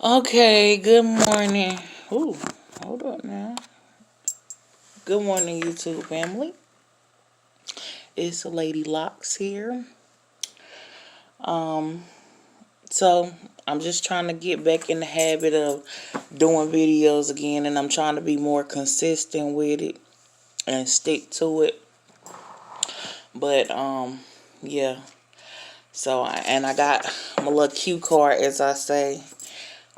Okay, good morning. Ooh, hold up now. Good morning, YouTube family. It's Lady Locks here. Um, so I'm just trying to get back in the habit of doing videos again, and I'm trying to be more consistent with it and stick to it. But yeah. I got my little cue card, as I say,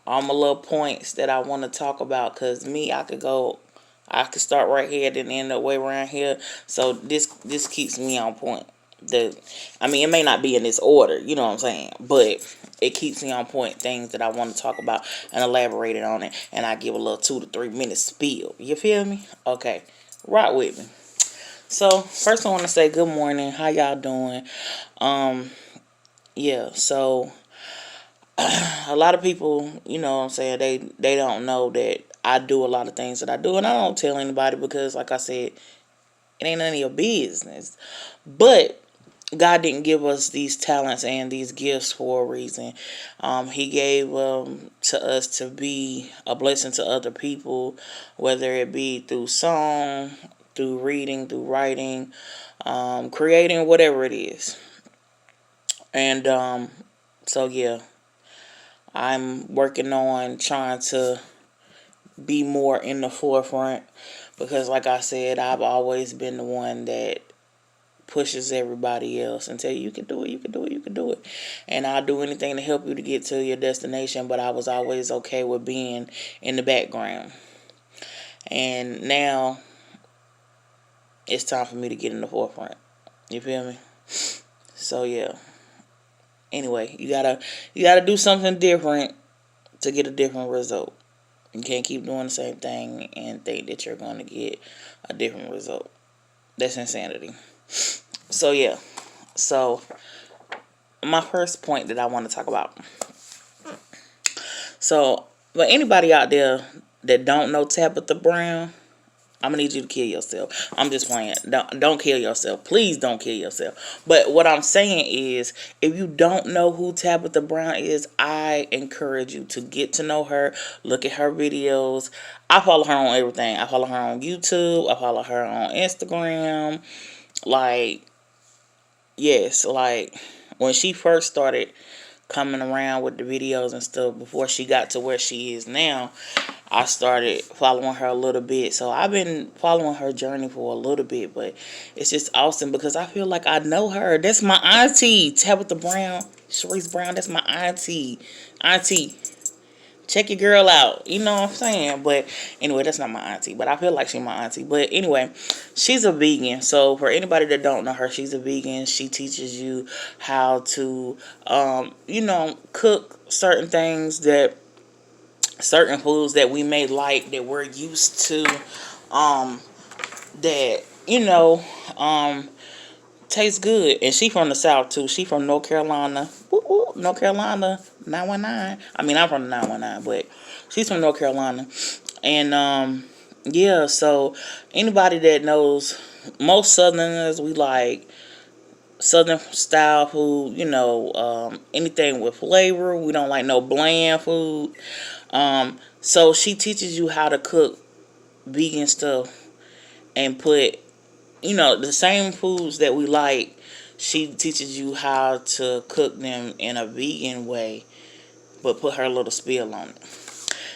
all my little points that I want to talk about. Cause I could start right here, then end up way around here. So this keeps me on point. It may not be in this order, you know what I'm saying, but it keeps me on point. Things that I want to talk about and elaborate on it, and I give a little 2 to 3 minute spiel. You feel me? Okay, right with me. So first, I want to say good morning. How y'all doing? Um, yeah. So a lot of people, you know what I'm saying, they don't know that I do a lot of things that I do, and I don't tell anybody because, like I said, it ain't none of your business. But God didn't give us these talents and these gifts for a reason. He gave to us to be a blessing to other people, whether it be through song, through reading, through writing, creating, whatever it is. And so yeah, I'm working on trying to be more in the forefront because, like I said, I've always been the one that pushes everybody else and tell you can do it, you can do it, you can do it. And I'll do anything to help you to get to your destination, but I was always okay with being in the background. And now it's time for me to get in the forefront. You feel me? So yeah. Anyway, you gotta do something different to get a different result. You can't keep doing the same thing and think that you're going to get a different result. That's insanity. So yeah. So my first point that I want to talk about. So, but anybody out there that don't know Tabitha Brown, I'm gonna need you to kill yourself. I'm just playing. Don't kill yourself. Please don't kill yourself. But what I'm saying is, if you don't know who Tabitha Brown is, I encourage you to get to know her. Look at her videos. I follow her on everything. I follow her on YouTube. I follow her on Instagram. Like, yes, like when she first started coming around with the videos and stuff before she got to where she is now, I started following her a little bit. So I've been following her journey for a little bit, but it's just awesome because I feel like I know her. That's my auntie, Tabitha Brown, Sharice Brown. That's my auntie. Auntie, check your girl out. You know what I'm saying? But anyway, that's not my auntie, but I feel like she's my auntie. But anyway, she's a vegan. So for anybody that don't know her, she's a vegan. She teaches you how to, cook certain foods that we may like, that we're used to, um, that, tastes good. And she from the South too. She from North Carolina. Woo woo, North Carolina 919. I mean, I'm from the 919, but she's from North Carolina. And yeah, so anybody that knows, most Southerners, we like Southern style food, anything with flavor. We don't like no bland food. So she teaches you how to cook vegan stuff and put, the same foods that we like. She teaches you how to cook them in a vegan way, but put her little spill on it.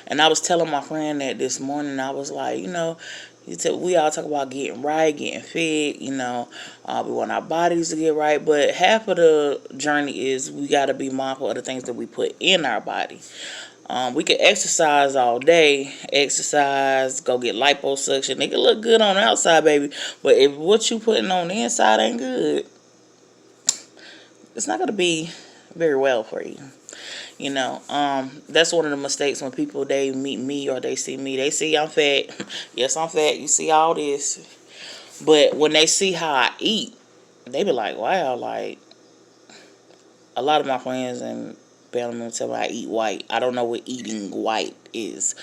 And I was telling my friend that this morning. I was like, we all talk about getting right, getting fit, we want our bodies to get right, but half of the journey is we got to be mindful of the things that we put in our body. We can exercise all day, go get liposuction. It can look good on the outside, baby. But if what you putting on the inside ain't good, it's not going to be very well for you. That's one of the mistakes when people, they meet me or they see me. They see I'm fat. Yes, I'm fat. You see all this. But when they see how I eat, they be like, wow, like, a lot of my friends and family members tell me I eat white. I don't know what eating white is.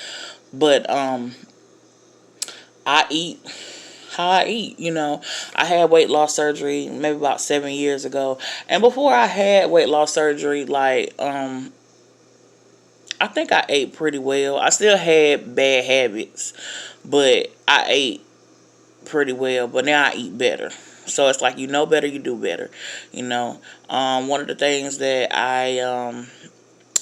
But I eat how I eat. I had weight loss surgery maybe about 7 years ago. And before I had weight loss surgery, like, I think I ate pretty well. I still had bad habits, but I ate pretty well. But now I eat better. So it's like, you know better, you do better. You know, one of the things that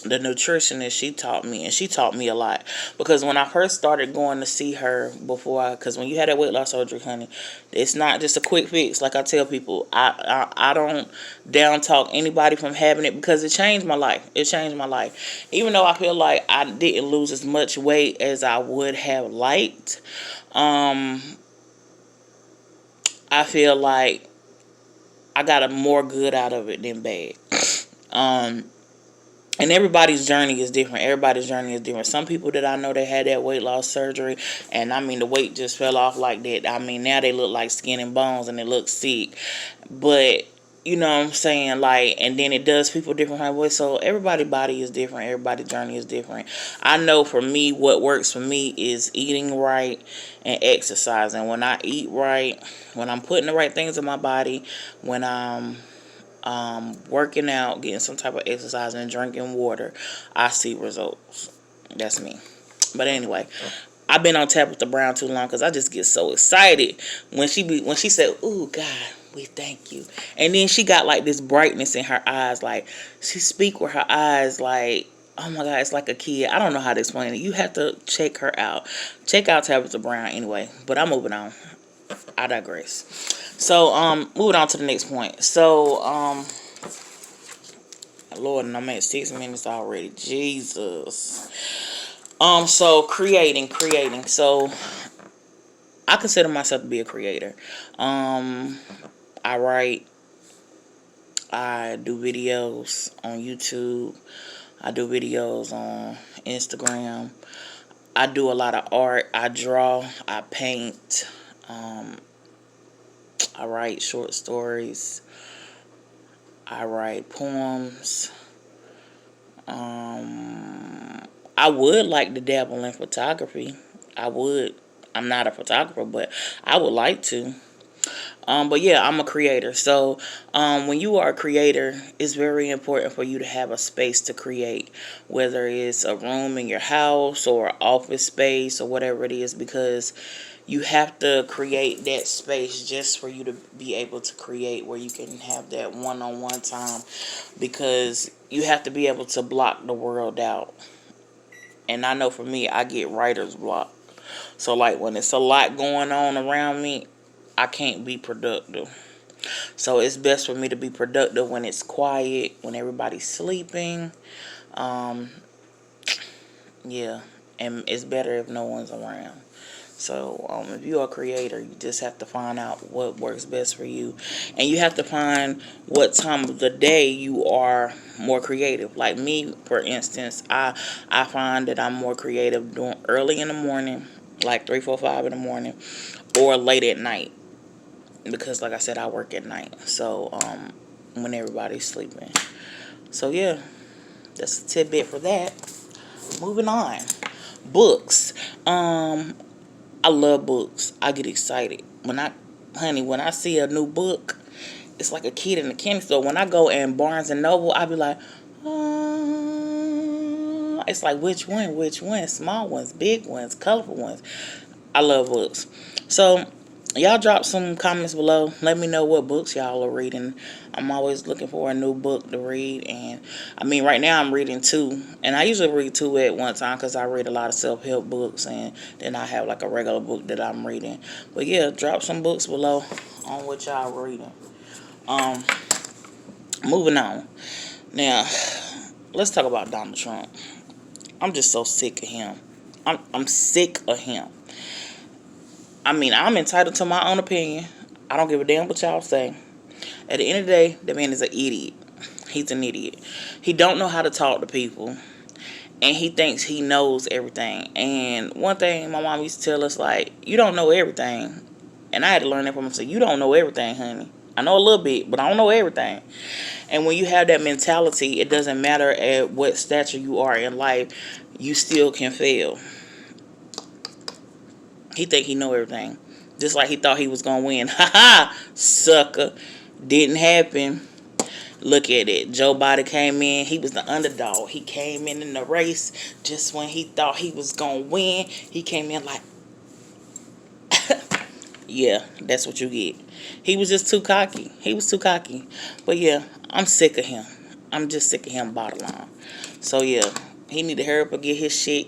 the nutritionist, she taught me, and she taught me a lot, because when I first started going to see her before, because when you had that weight loss surgery, honey, it's not just a quick fix. Like I tell people, I don't down talk anybody from having it, because it changed my life. It changed my life. Even though I feel like I didn't lose as much weight as I would have liked, um, I feel like I got a more good out of it than bad. Um, And everybody's journey is different. Everybody's journey is different. Some people that I know, they had that weight loss surgery, and I mean, the weight just fell off like that. I mean, now they look like skin and bones, and they look sick. But you know what I'm saying? Like, and then it does people different ways. So everybody's body is different. Everybody's journey is different. I know for me, what works for me is eating right and exercising. When I eat right, when I'm putting the right things in my body, when I'm working out, getting some type of exercise, and drinking water, I see results. That's me. But anyway, I've been on Tabitha Brown too long, because I just get so excited when she said, "Ooh, God, we thank you," and then she got like this brightness in her eyes, like she speak with her eyes, like, oh my God, it's like a kid. I don't know how to explain it. You have to check her out. Check out Tabitha Brown anyway. But I'm moving on. I digress. So, moving on to the next point. So, Lord, and I'm at 6 minutes already. Jesus. So creating. So, I consider myself to be a creator. I write. I do videos on YouTube. I do videos on Instagram. I do a lot of art. I draw. I paint. I write short stories. I write poems. I would like to dabble in photography. I would. I'm not a photographer, but I would like to. But yeah, I'm a creator. So when you are a creator, it's very important for you to have a space to create, whether it's a room in your house or an office space or whatever it is, because you have to create that space just for you to be able to create, where you can have that one-on-one time, because you have to be able to block the world out. And I know for me, I get writer's block. So like when it's a lot going on around me, I can't be productive. So it's best for me to be productive when it's quiet, when everybody's sleeping. Um, yeah, and it's better if no one's around. So if you're a creator, you just have to find out what works best for you. And you have to find what time of the day you are more creative. Like me, for instance, I find that I'm more creative doing early in the morning, like 3, 4, 5 in the morning, or late at night. Because like I said, I work at night. So when everybody's sleeping. So yeah, that's a tidbit for that. Moving on. Books. I love books. I get excited. When I see a new book, it's like a kid in a candy store. When I go in Barnes and Noble, I be like, it's like, which one? Which one? Small ones, big ones, colorful ones. I love books. So, y'all drop some comments below. Let me know what books y'all are reading. I'm always looking for a new book to read. And, I mean, right now I'm reading 2. And I usually read 2 at one time, because I read a lot of self-help books. And then I have, like, a regular book that I'm reading. But, yeah, drop some books below on what y'all reading. Moving on. Now, let's talk about Donald Trump. I'm just so sick of him. I'm sick of him. I mean, I'm entitled to my own opinion. I don't give a damn what y'all say. At the end of the day, the man is an idiot. He's an idiot. He don't know how to talk to people. And he thinks he knows everything. And one thing my mom used to tell us, like, you don't know everything. And I had to learn that from him. So you don't know everything, honey. I know a little bit, but I don't know everything. And when you have that mentality, it doesn't matter at what stature you are in life, you still can fail. He think he know everything. Just like he thought he was going to win. Ha ha! Sucker. Didn't happen. Look at it. Joe Biden came in. He was the underdog. He came in the race just when he thought he was going to win. He came in like, yeah, that's what you get. He was just too cocky. He was too cocky. But yeah, I'm sick of him. I'm just sick of him, bottom line. So yeah, he need to hurry up and get his shit,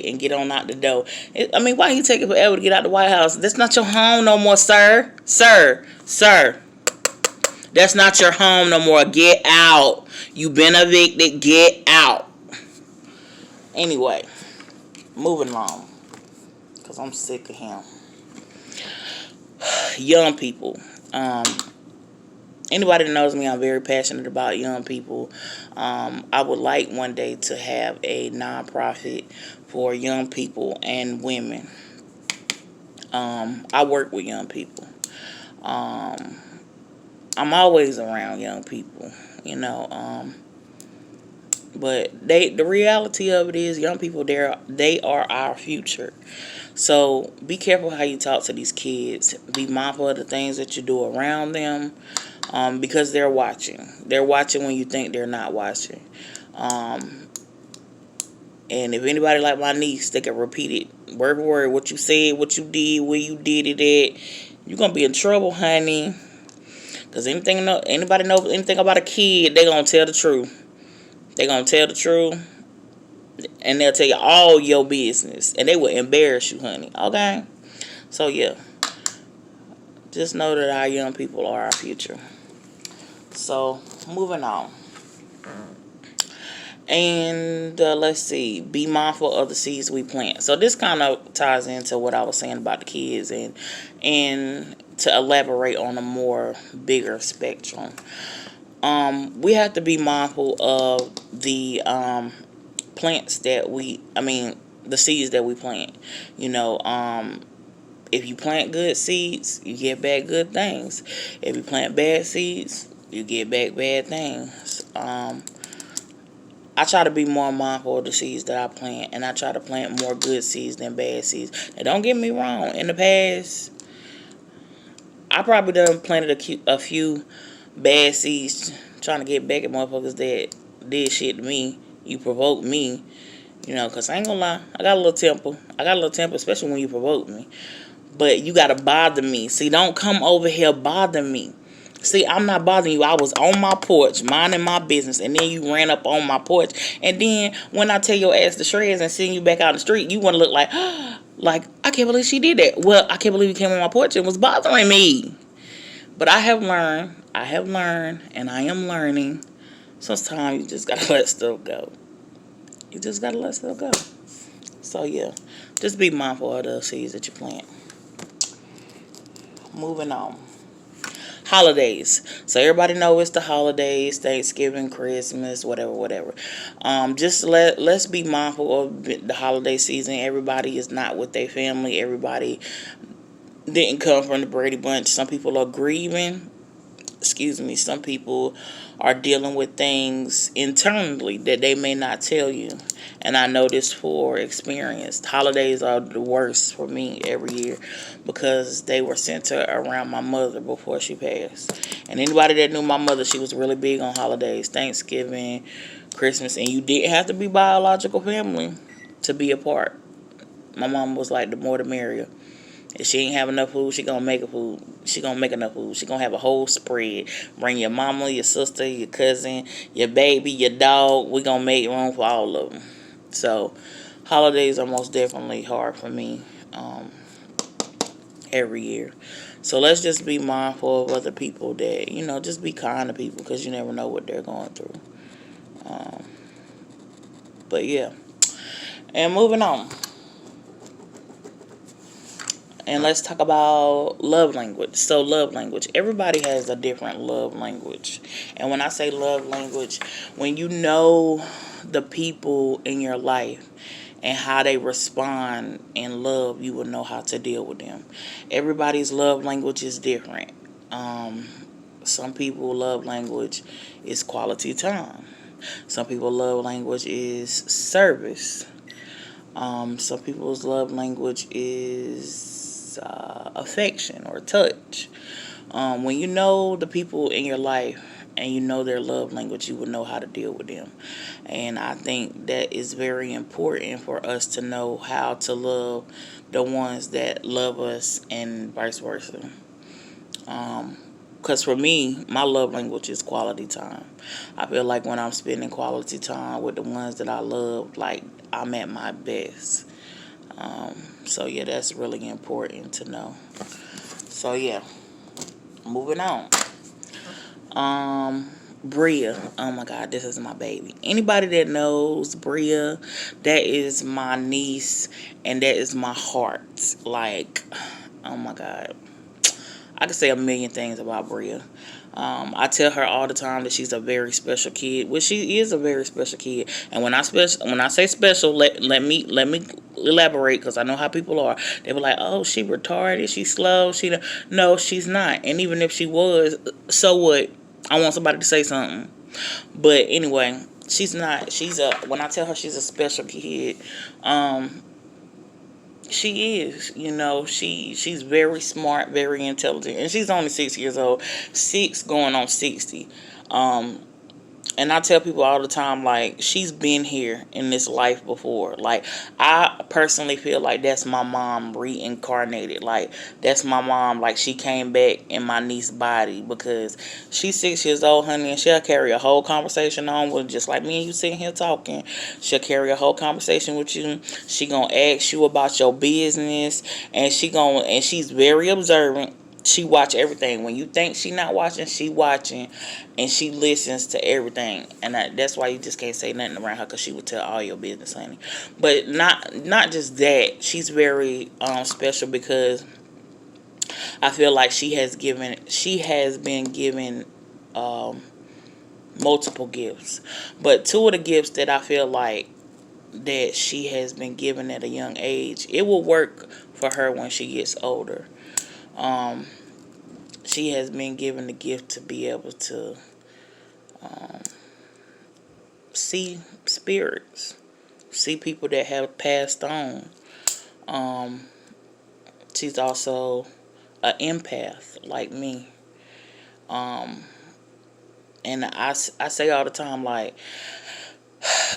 and get on out the door. I mean, why he taking forever to get out the White House? That's not your home no more, sir. Sir. That's not your home no more. Get out. You been evicted. Get out. Anyway, moving along, because I'm sick of him. Young people. Anybody that knows me, I'm very passionate about young people. I would like one day to have a nonprofit for young people and women. I work with young people. I'm always around young people, you know. But the reality of it is, young people, they are our future. So be careful how you talk to these kids. Be mindful of the things that you do around them, because they're watching. They're watching when you think they're not watching. And if anybody like my niece, they can repeat it word for word, what you said, what you did, where you did it at. You're going to be in trouble, honey. Because anybody knows anything about a kid, they going to tell the truth. They going to tell the truth. And they'll tell you all your business. And they will embarrass you, honey. Okay? So, yeah. Just know that our young people are our future. So, moving on. And let's see. Be mindful of the seeds we plant. So, this kind of ties into what I was saying about the kids. And to elaborate on a more bigger spectrum. We have to be mindful of the plants that the seeds that we plant. You know, if you plant good seeds, you get back good things. If you plant bad seeds, you get back bad things. I try to be more mindful of the seeds that I plant, and I try to plant more good seeds than bad seeds. And don't get me wrong, in the past, I probably done planted a few bad seeds trying to get back at motherfuckers that did shit to me. You provoked me, you know, because I ain't gonna lie, I got a little temper, especially when you provoke me. But you gotta bother me. See, don't come over here bother me. See, I'm not bothering you. I was on my porch, minding my business, and then you ran up on my porch. And then when I tell your ass to shreds and send you back out in the street, you want to look like, I can't believe she did that. Well, I can't believe you came on my porch and was bothering me. But I have learned, and I am learning. Sometimes you just gotta let stuff go. You just gotta let stuff go. So yeah, just be mindful of the seeds that you plant. Moving on. Holidays. So everybody know it's the holidays, Thanksgiving, Christmas, whatever. Let's be mindful of the holiday season. Everybody is not with their family. Everybody didn't come from the Brady Bunch. Some people are grieving. Some people are dealing with things internally that they may not tell you. And I know this for experience. Holidays are the worst for me every year because they were centered around my mother before she passed. And anybody that knew my mother, she was really big on holidays, Thanksgiving, Christmas, and you didn't have to be biological family to be a part. My mom was like, the more the merrier. If she ain't have enough food, she gonna make food. She gonna make enough food. She gonna have a whole spread. Bring your mama, your sister, your cousin, your baby, your dog. We gonna make room for all of them. So, holidays are most definitely hard for me every year. So let's just be mindful of other people that, just be kind to people because you never know what they're going through. But yeah. And moving on. And let's talk about love language. So love language. Everybody has a different love language. And when I say love language, when you know the people in your life and how they respond in love, you will know how to deal with them. Everybody's love language is different. Some people love language is quality time. Some people love language is service. Some people's love language is affection or touch. When you know the people in your life and you know their love language, you would know how to deal with them. And I think that is very important for us to know how to love the ones that love us and vice versa. Because for me, my love language is quality time. I feel like when I'm spending quality time with the ones that I love, like, I'm at my best. So yeah, that's really important to know. So yeah, moving on. Bria. Oh my God, this is my baby. Anybody that knows Bria, that is my niece and that is my heart. Like, oh my God. I could say a million things about Bria. I tell her all the time that she's a very special kid. Well, she is a very special kid. And when I say special, let me elaborate, because I know how people are. They were like, "Oh, she retarded. She's slow. No, she's not. And even if she was, so what? I want somebody to say something." But anyway, she's not. When I tell her she's a special kid, she is, she's very smart, very intelligent, and she's only 6 years old, 6 going on 60. And I tell people all the time, like, she's been here in this life before. Like, I personally feel like that's my mom reincarnated. Like, that's my mom. Like, she came back in my niece's body, because she's 6 years old, honey, and she'll carry a whole conversation on with, just like me and you sitting here talking. She'll carry a whole conversation with you. She gonna ask you about your business, and she's very observant. She watch everything. When you think she not watching, she watching, and she listens to everything. And that's why you just can't say nothing around her, because she would tell all your business, honey. But not just that. She's very special, because I feel like she has been given multiple gifts. But two of the gifts that I feel like that she has been given at a young age, it will work for her when she gets older. She has been given the gift to be able to see spirits, see people that have passed on. She's also an empath like me. And I say all the time, like,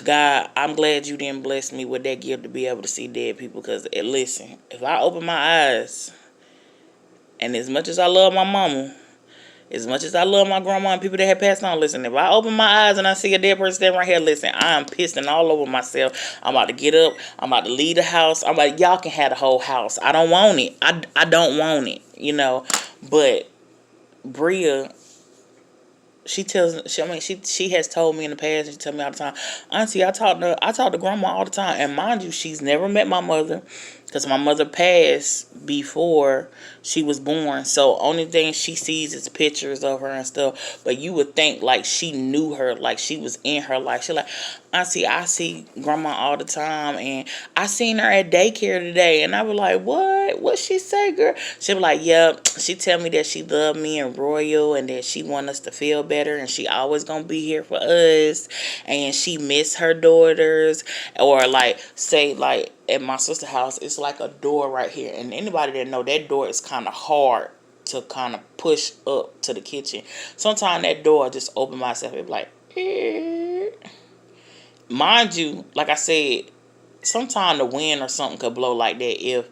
God, I'm glad you didn't bless me with that gift to be able to see dead people. Because, listen, if I open my eyes, and as much as I love my mama, as much as I love my grandma and people that have passed on, listen, if I open my eyes and I see a dead person standing right here, listen, I am pissed and all over myself. I'm about to get up. I'm about to leave the house. I'm like, y'all can have the whole house. I don't want it. I don't want it, But Bria, she has told me in the past, she tells me all the time, Auntie, I talk to grandma all the time. And mind you, she's never met my mother, because my mother passed before she was born. So only thing she sees is pictures of her and stuff. But you would think like she knew her, like she was in her life. She like, Auntie, I see grandma all the time, and I seen her at daycare today. And I was like, what? What she say, girl? She was like, yep. She tell me that she loved me and Royal, and that she want us to feel better, and she always gonna be here for us, and she miss her daughters. Or like, say, like, at my sister's house, it's like a door right here, and anybody that know, that door is kind of hard to kind of push up to the kitchen. Sometimes that door just open myself and be like, eh. Mind you, like I said, sometimes the wind or something could blow like that if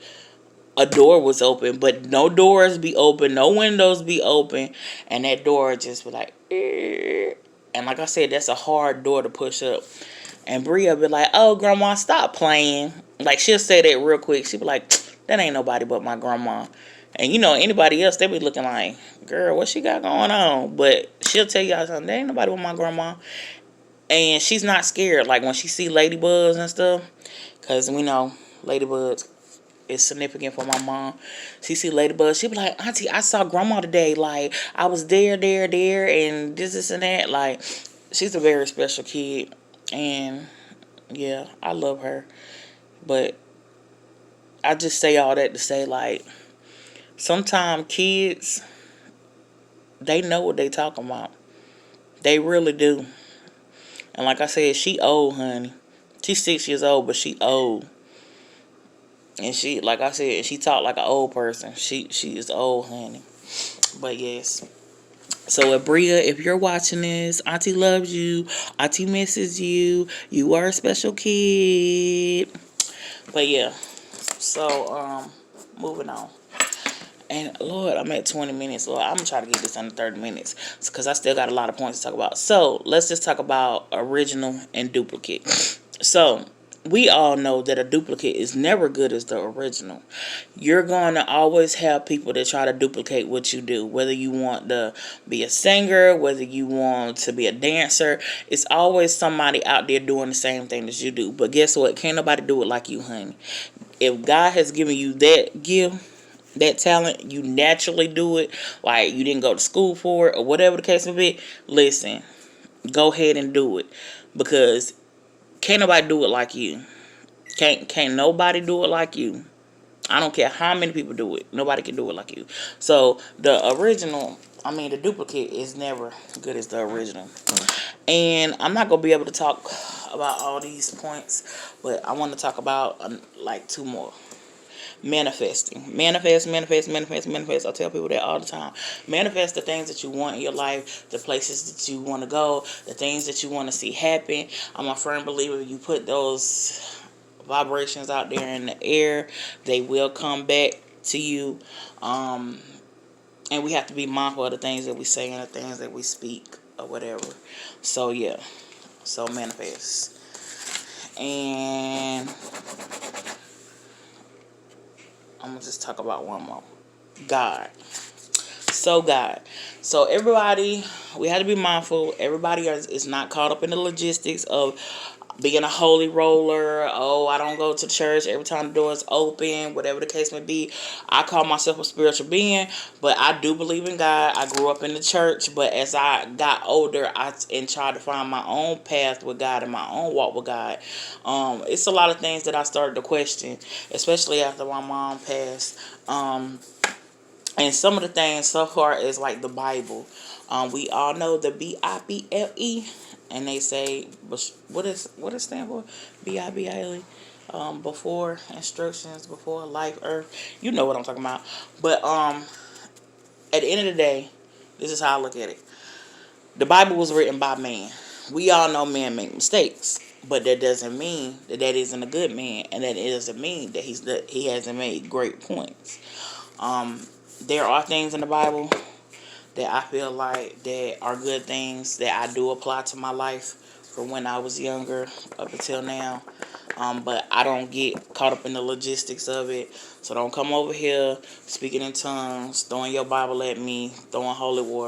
a door was open, but no doors be open, no windows be open, and that door just be like, eh. And like I said, that's a hard door to push up. And Bria be like, oh, grandma, stop playing. Like, she'll say that real quick. She be like, that ain't nobody but my grandma. And anybody else, they be looking like, girl, what she got going on? But she'll tell y'all something, that ain't nobody but my grandma. And she's not scared. Like, when she see ladybugs and stuff, because we know ladybugs is significant for my mom. She see ladybugs, she be like, Auntie, I saw grandma today. Like, I was there, and this, and that. Like, she's a very special kid. And, yeah, I love her. But I just say all that to say, like, sometimes kids, they know what they talking about. They really do. And like I said, she old, honey. She's 6 years old, but she old. And she, like I said, she talk like an old person. She is old, honey. But yes. So, Bria, if you're watching this, Auntie loves you. Auntie misses you. You are a special kid. But yeah, so moving on. And Lord, I'm at 20 minutes. Lord, I'm gonna try to get this under 30 minutes because I still got a lot of points to talk about. So let's just talk about original and duplicate. So we all know that a duplicate is never good as the original. You're going to always have people that try to duplicate what you do, whether you want to be a singer, whether you want to be a dancer. It's always somebody out there doing the same thing as you do. But guess what? Can't nobody do it like you, honey. If God has given you that gift, that talent, you naturally do it, like you didn't go to school for it or whatever the case may be, listen, go ahead and do it, because can't nobody do it like you. Can't nobody do it like you. I don't care how many people do it, nobody can do it like you. So the duplicate is never good as the original. And I'm not gonna be able to talk about all these points, but I want to talk about like two more. Manifesting. Manifest. I tell people that all the time. Manifest the things that you want in your life, the places that you want to go, the things that you want to see happen. I'm a firm believer you put those vibrations out there in the air, they will come back to you. And we have to be mindful of the things that we say and the things that we speak or whatever. So yeah. So manifest. And I'm going to just talk about one more. God. God. So everybody, we have to be mindful. Everybody is not caught up in the logistics of being a holy roller. Oh, I don't go to church every time the door is open, whatever the case may be. I call myself a spiritual being, but I do believe in God. I grew up in the church, but as I got older, and tried to find my own path with God and my own walk with God. It's a lot of things that I started to question, especially after my mom passed. And some of the things so far is like the Bible. We all know the Bible, and they say what it stand for? Bible. Before instructions, before life, earth. You know what I'm talking about. But at the end of the day, this is how I look at it. The Bible was written by man. We all know men make mistakes, but that doesn't mean that isn't a good man, and that it doesn't mean that he hasn't made great points. There are things in the Bible that I feel like that are good things that I do apply to my life from when I was younger up until now. But I don't get caught up in the logistics of it. So don't come over here speaking in tongues, throwing your Bible at me, throwing holy water.